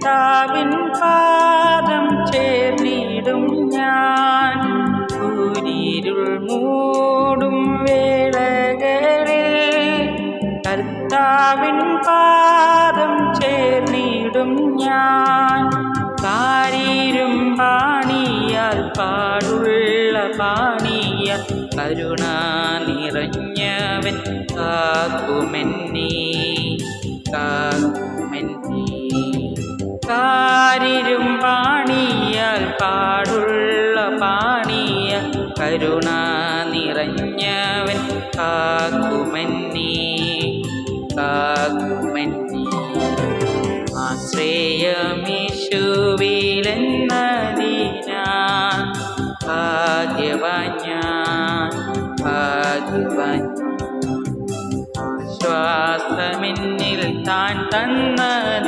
കർത്താവിൻ പാദം ചേർന്നിടും ഞാൻ. കൂരിരുൾ മൂടും വേളകളിൽ കർത്താവിൻ പാദം ചേർന്നിടും ഞാൻ. കാരിരും പാണിയാൽ പാടുള്ള പാണിയാൽ കരുണ നിറഞ്ഞവൻ കാക്കുമെന്നേ കാക്കുമെന്നേ. കാരിരും പാണിയാൽ പാടുള്ള പാണിയാൽ കരുണ നിറഞ്ഞവൻ കാക്കുമെന്നേ കാക്കുമെന്നേ. ആശ്രയമേശുവിലെന്നതിനാൽ ഭാഗ്യവാൻ ഞാൻ ഭാഗ്യവാൻ. ആശ്വാസമെന്നിൽ താൻ തന്നതിനാൽ